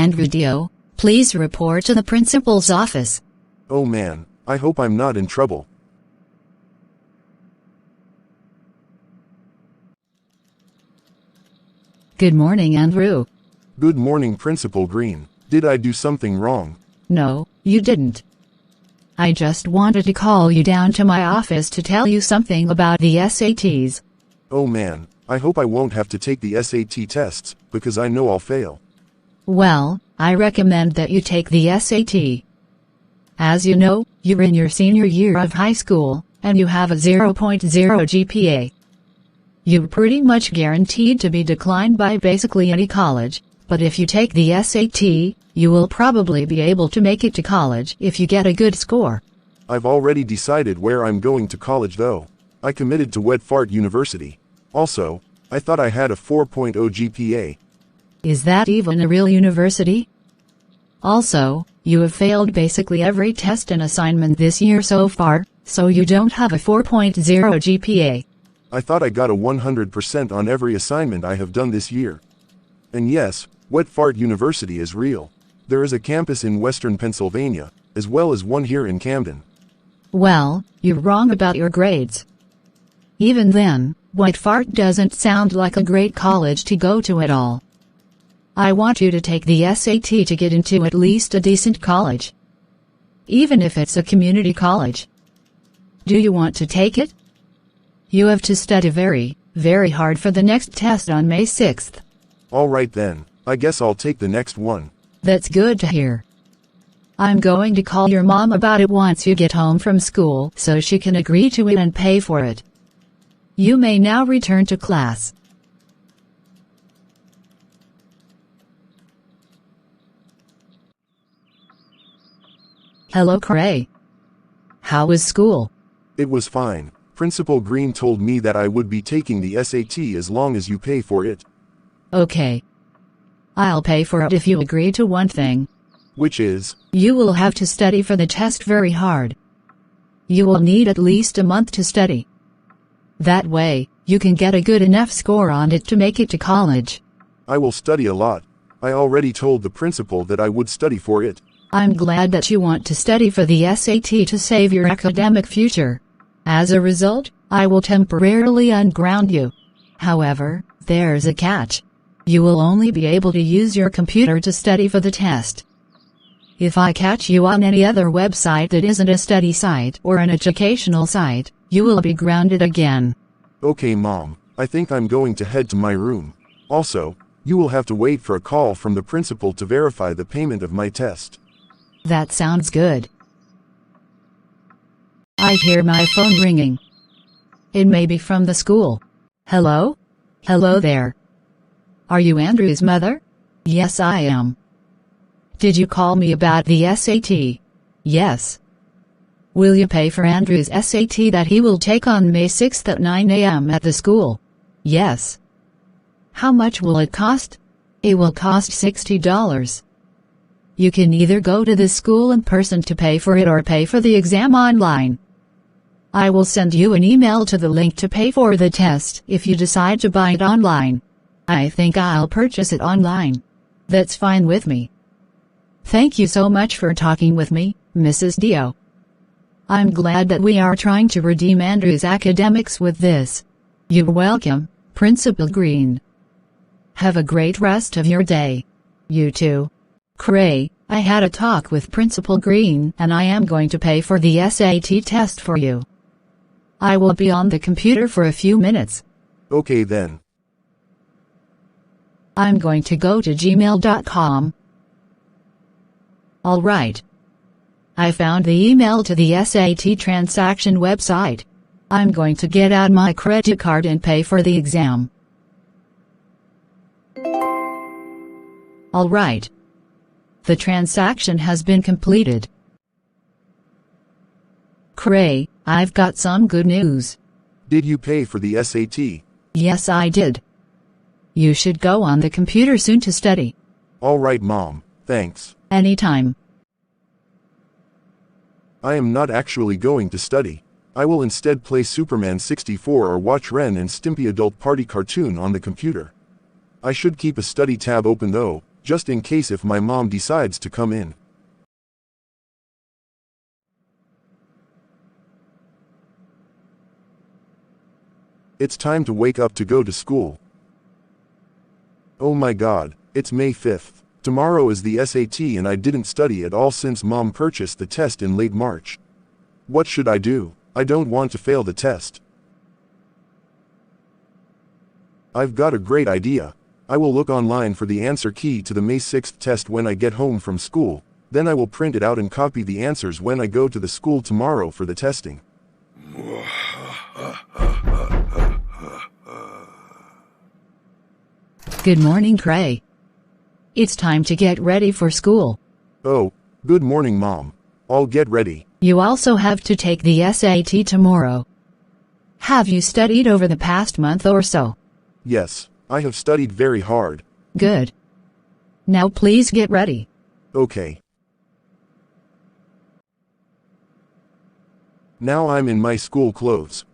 Andrew Dio, please report to the principal's office. Oh man, I hope I'm not in trouble. Good morning, Andrew. Good morning, Principal Green. Did I do something wrong? No, you didn't. I just wanted to call you down to my office to tell you something about the SATs. Oh man, I hope I won't have to take the SAT tests, because I know I'll fail. Well, I recommend that you take the SAT. As you know, you're in your senior year of high school, and you have a 0.0 GPA. You're pretty much guaranteed to be declined by basically any college, but if you take the SAT, you will probably be able to make it to college if you get a good score. I've already decided where I'm going to college though. I committed to Wet Fart University. Also, I thought I had a 4.0 GPA. Is that even a real university? Also, you have failed basically every test and assignment this year so far, so you don't have a 4.0 GPA. I thought I got a 100% on every assignment I have done this year. And yes, Wet Fart University is real. There is a campus in Western Pennsylvania, as well as one here in Camden. Well, you're wrong about your grades. Even then, Wet Fart doesn't sound like a great college to go to at all. I want you to take the SAT to get into at least a decent college. Even if it's a community college. Do you want to take it? You have to study very, very hard for the next test on May 6th. Alright then, I guess I'll take the next one. That's good to hear. I'm going to call your mom about it once you get home from school so she can agree to it and pay for it. You may now return to class. Hello, Cray. How was school? It was fine. Principal Green told me that I would be taking the SAT as long as you pay for it. Okay. I'll pay for it if you agree to one thing. Which is? You will have to study for the test very hard. You will need at least a month to study. That way, you can get a good enough score on it to make it to college. I will study a lot. I already told the principal that I would study for it. I'm glad that you want to study for the SAT to save your academic future. As a result, I will temporarily unground you. However, there's a catch. You will only be able to use your computer to study for the test. If I catch you on any other website that isn't a study site or an educational site, you will be grounded again. Okay, Mom, I think I'm going to head to my room. Also, you will have to wait for a call from the principal to verify the payment of my test. That sounds good. I hear my phone ringing. It may be from the school. Hello? Hello there. Are you Andrew's mother? Yes, I am. Did you call me about the SAT? Yes. Will you pay for Andrew's SAT that he will take on May 6th at 9 a.m. at the school? Yes. How much will it cost? It will cost $60. You can either go to the school in person to pay for it or pay for the exam online. I will send you an email to the link to pay for the test if you decide to buy it online. I think I'll purchase it online. That's fine with me. Thank you so much for talking with me, Mrs. Dio. I'm glad that we are trying to redeem Andrew's academics with this. You're welcome, Principal Green. Have a great rest of your day. You too. Cray, I had a talk with Principal Green and I am going to pay for the SAT test for you. I will be on the computer for a few minutes. Okay then. I'm going to go to gmail.com. Alright. I found the email to the SAT transaction website. I'm going to get out my credit card and pay for the exam. Alright. The transaction has been completed. Cray, I've got some good news. Did you pay for the SAT? Yes, I did. You should go on the computer soon to study. Alright, Mom, thanks. Anytime. I am not actually going to study. I will instead play Superman 64 or watch Ren and Stimpy Adult Party cartoon on the computer. I should keep a study tab open though, just in case if my mom decides to come in. It's time to wake up to go to school. Oh my God, it's May 5th. Tomorrow is the SAT and I didn't study at all since Mom purchased the test in late March. What should I do? I don't want to fail the test. I've got a great idea. I will look online for the answer key to the May 6th test when I get home from school, then I will print it out and copy the answers when I go to the school tomorrow for the testing. Good morning, Cray. It's time to get ready for school. Oh, good morning, Mom. I'll get ready. You also have to take the SAT tomorrow. Have you studied over the past month or so? Yes, I have studied very hard. Good. Now please get ready. Okay. Now I'm in my school clothes.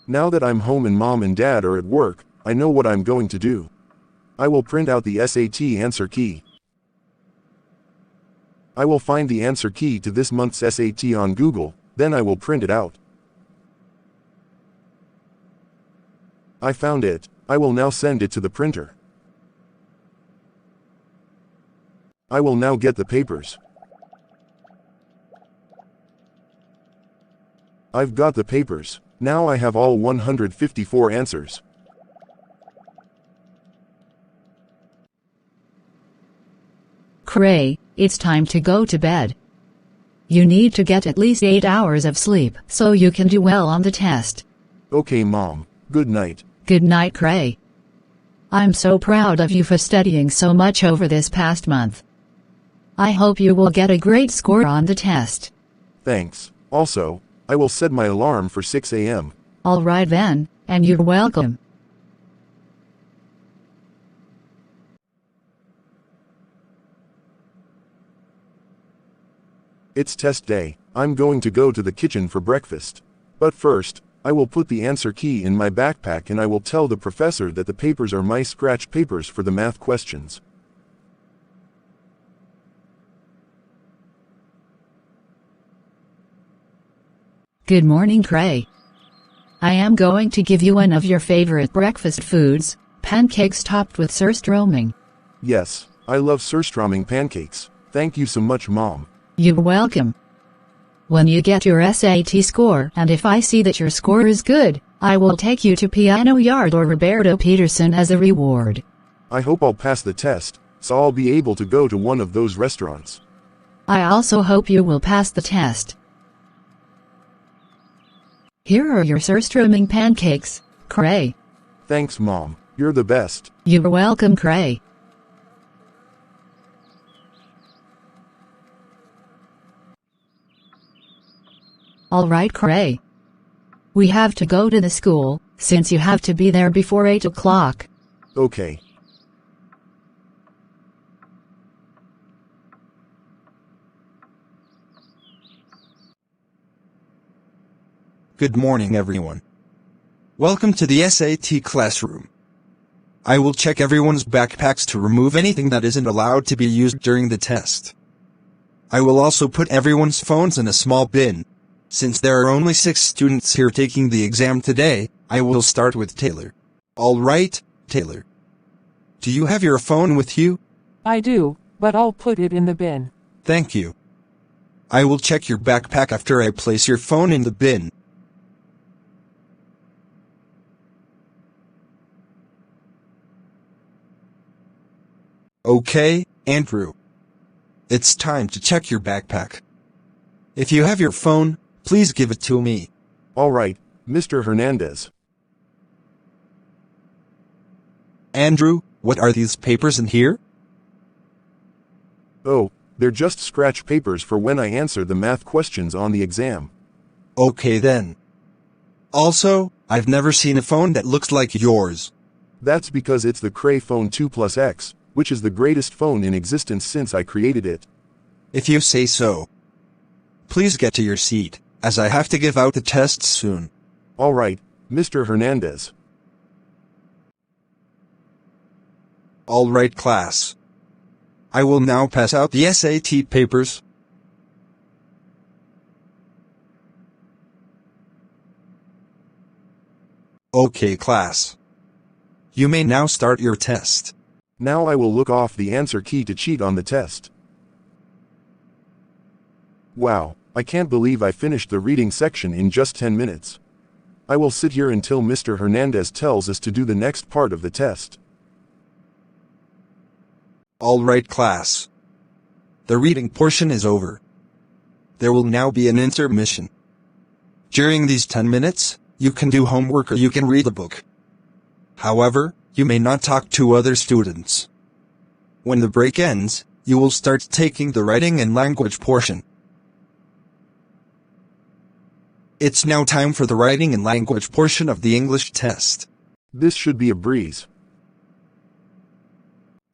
Now that I'm home and Mom and Dad are at work, I know what I'm going to do. I will print out the SAT answer key. I will find the answer key to this month's SAT on Google, then I will print it out. I found it. I will now send it to the printer. I will now get the papers. I've got the papers. Now I have all 154 answers. Cray, it's time to go to bed. You need to get at least 8 hours of sleep so you can do well on the test. Okay, Mom. Good night. Good night, Cray. I'm so proud of you for studying so much over this past month. I hope you will get a great score on the test. Thanks. Also, I will set my alarm for 6 a.m. All right then, and you're welcome. It's test day. I'm going to go to the kitchen for breakfast. But first, I will put the answer key in my backpack and I will tell the professor that the papers are my scratch papers for the math questions. Good morning, Cray. I am going to give you one of your favorite breakfast foods, pancakes topped with surströmming. Yes, I love surströmming pancakes. Thank you so much, Mom. You're welcome. When you get your SAT score and if I see that your score is good, I will take you to Piano Yard or Roberto Peterson as a reward. I hope I'll pass the test, so I'll be able to go to one of those restaurants. I also hope you will pass the test. Here are your surströmming pancakes, Cray. Thanks, Mom. You're the best. You're welcome, Cray. All right, Cray. We have to go to the school, since you have to be there before 8 o'clock. Okay. Good morning, everyone. Welcome to the SAT classroom. I will check everyone's backpacks to remove anything that isn't allowed to be used during the test. I will also put everyone's phones in a small bin. Since there are only 6 students here taking the exam today, I will start with Taylor. All right, Taylor. Do you have your phone with you? I do, but I'll put it in the bin. Thank you. I will check your backpack after I place your phone in the bin. Okay, Andrew. It's time to check your backpack. If you have your phone, please give it to me. All right, Mr. Hernandez. Andrew, what are these papers in here? Oh, they're just scratch papers for when I answer the math questions on the exam. Okay then. Also, I've never seen a phone that looks like yours. That's because it's the Cray Phone 2 Plus X, which is the greatest phone in existence since I created it. If you say so. Please get to your seat, as I have to give out the tests soon. All right, Mr. Hernandez. All right, class. I will now pass out the SAT papers. Okay, class. You may now start your test. Now I will look off the answer key to cheat on the test. Wow, I can't believe I finished the reading section in just 10 minutes. I will sit here until Mr. Hernandez tells us to do the next part of the test. All right, class. The reading portion is over. There will now be an intermission. During these 10 minutes, you can do homework or you can read a book. However, you may not talk to other students. When the break ends, you will start taking the writing and language portion. It's now time for the writing and language portion of the English test. This should be a breeze.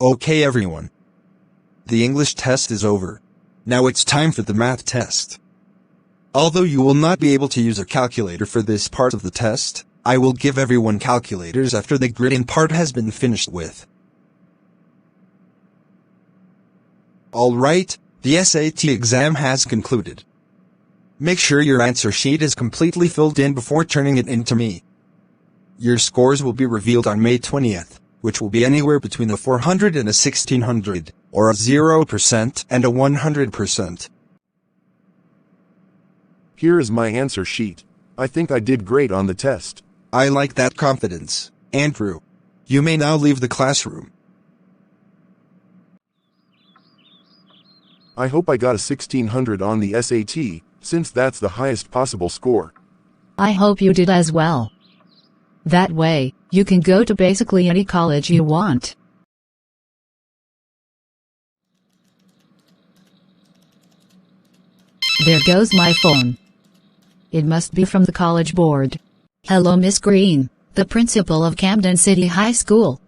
Okay, everyone. The English test is over. Now it's time for the math test. Although you will not be able to use a calculator for this part of the test, I will give everyone calculators after the grading part has been finished with. Alright, the SAT exam has concluded. Make sure your answer sheet is completely filled in before turning it in to me. Your scores will be revealed on May 20th, which will be anywhere between a 400 and a 1600, or a 0% and a 100%. Here is my answer sheet. I think I did great on the test. I like that confidence, Andrew. You may now leave the classroom. I hope I got a 1600 on the SAT, since that's the highest possible score. I hope you did as well. That way, you can go to basically any college you want. There goes my phone. It must be from the college board. Hello, Miss Green, the principal of Camden City High School.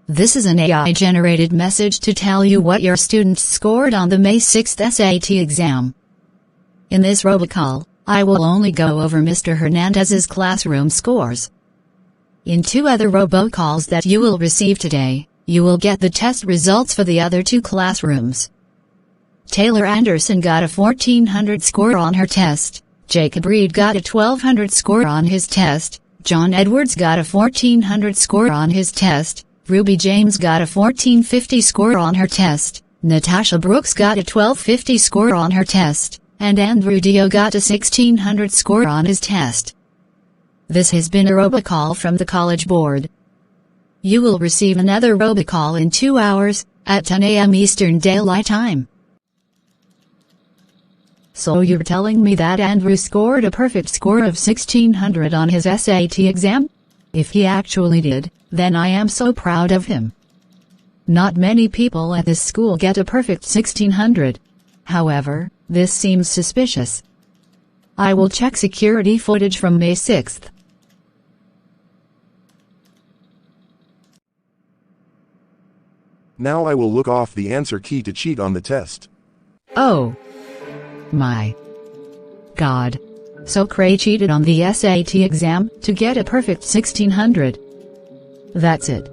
This is an AI-generated message to tell you what your students scored on the May 6th SAT exam. In this robocall, I will only go over Mr. Hernandez's classroom scores. In 2 other robocalls that you will receive today, you will get the test results for the other 2 classrooms. Taylor Anderson got a 1400 score on her test. Jacob Reed got a 1200 score on his test, John Edwards got a 1400 score on his test, Ruby James got a 1450 score on her test, Natasha Brooks got a 1250 score on her test, and Andrew Dio got a 1600 score on his test. This has been a robocall from the College Board. You will receive another robocall in 2 hours, at 10 a.m. Eastern Daylight Time. So you're telling me that Andrew scored a perfect score of 1600 on his SAT exam? If he actually did, then I am so proud of him. Not many people at this school get a perfect 1600. However, this seems suspicious. I will check security footage from May 6th. Now I will look off the answer key to cheat on the test. Oh my God. So Cray cheated on the SAT exam to get a perfect 1600. That's it.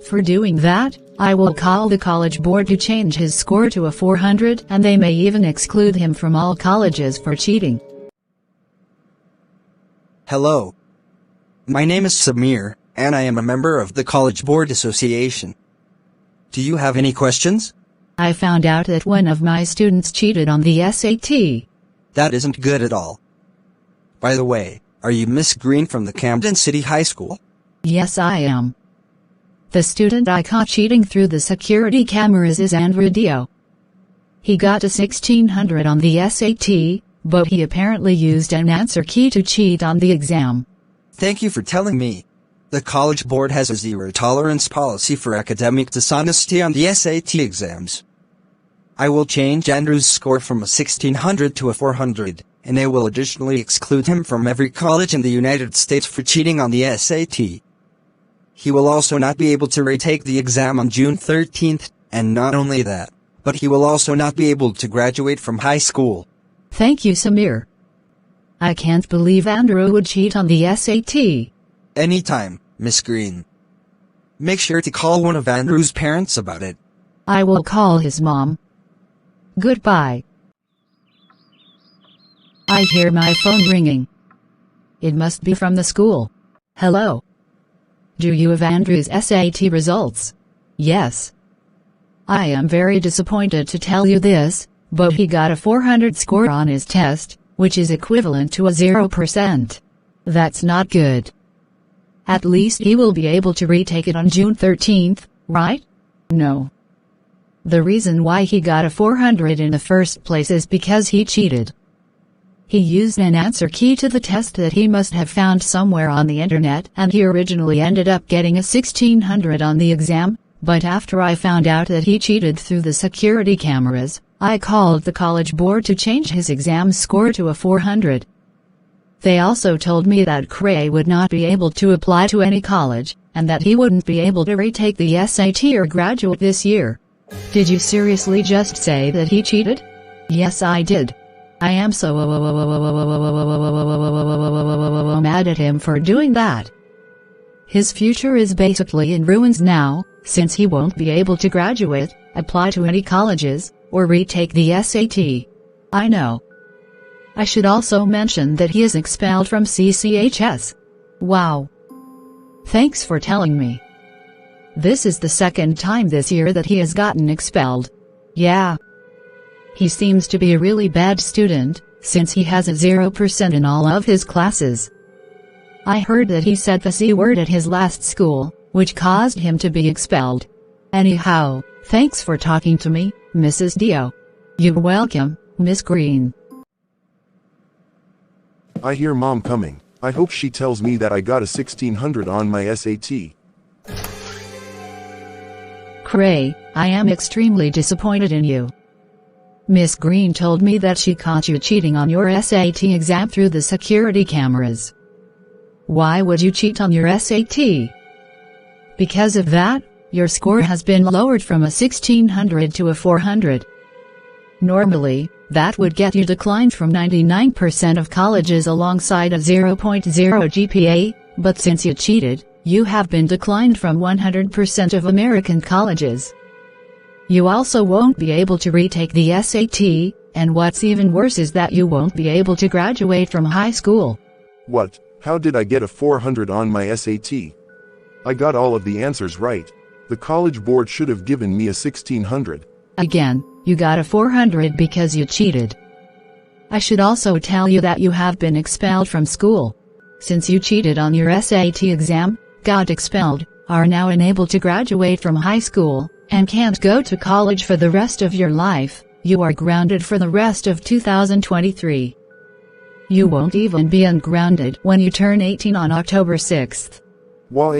For doing that, I will call the college board to change his score to a 400, and they may even exclude him from all colleges for cheating. Hello. My name is Samir, and I am a member of the College Board Association. Do you have any questions? I found out that one of my students cheated on the SAT. That isn't good at all. By the way, are you Miss Green from the Camden City High School? Yes, I am. The student I caught cheating through the security cameras is Andrew Dio. He got a 1600 on the SAT, but he apparently used an answer key to cheat on the exam. Thank you for telling me. The College Board has a zero-tolerance policy for academic dishonesty on the SAT exams. I will change Andrew's score from a 1600 to a 400, and I will additionally exclude him from every college in the United States for cheating on the SAT. He will also not be able to retake the exam on June 13th, and not only that, but he will also not be able to graduate from high school. Thank you, Samir. I can't believe Andrew would cheat on the SAT. Anytime, Miss Green. Make sure to call one of Andrew's parents about it. I will call his mom. Goodbye. I hear my phone ringing. It must be from the school. Hello. Do you have Andrew's SAT results? Yes. I am very disappointed to tell you this, but he got a 400 score on his test, which is equivalent to a 0%. That's not good. At least he will be able to retake it on June 13th, right? No. The reason why he got a 400 in the first place is because he cheated. He used an answer key to the test that he must have found somewhere on the internet, and he originally ended up getting a 1600 on the exam, but after I found out that he cheated through the security cameras, I called the college board to change his exam score to a 400. They also told me that Cray would not be able to apply to any college, and that he wouldn't be able to retake the SAT or graduate this year. Did you seriously just say that he cheated? Yes, I did. I am so mad at him for doing that. His future is basically in ruins now, since he won't be able to graduate, apply to any colleges, or retake the SAT. I know. I should also mention that he is expelled from CCHS. Wow. Thanks for telling me. This is the second time this year that he has gotten expelled. Yeah. He seems to be a really bad student, since he has a 0% in all of his classes. I heard that he said the C word at his last school, which caused him to be expelled. Anyhow, thanks for talking to me, Mrs. Dio. You're welcome, Miss Green. I hear Mom coming. I hope she tells me that I got a 1600 on my SAT. Cray, I am extremely disappointed in you. Miss Green told me that she caught you cheating on your SAT exam through the security cameras. Why would you cheat on your SAT? Because of that, your score has been lowered from a 1600 to a 400. Normally, that would get you declined from 99% of colleges alongside a 0.0 GPA, but since you cheated, you have been declined from 100% of American colleges. You also won't be able to retake the SAT, and what's even worse is that you won't be able to graduate from high school. What? How did I get a 400 on my SAT? I got all of the answers right. The college board should have given me a 1600. Again, you got a 400 because you cheated. I should also tell you that you have been expelled from school. Since you cheated on your SAT exam, got expelled, are now unable to graduate from high school, and can't go to college for the rest of your life, you are grounded for the rest of 2023. You won't even be ungrounded when you turn 18 on October 6th. Wah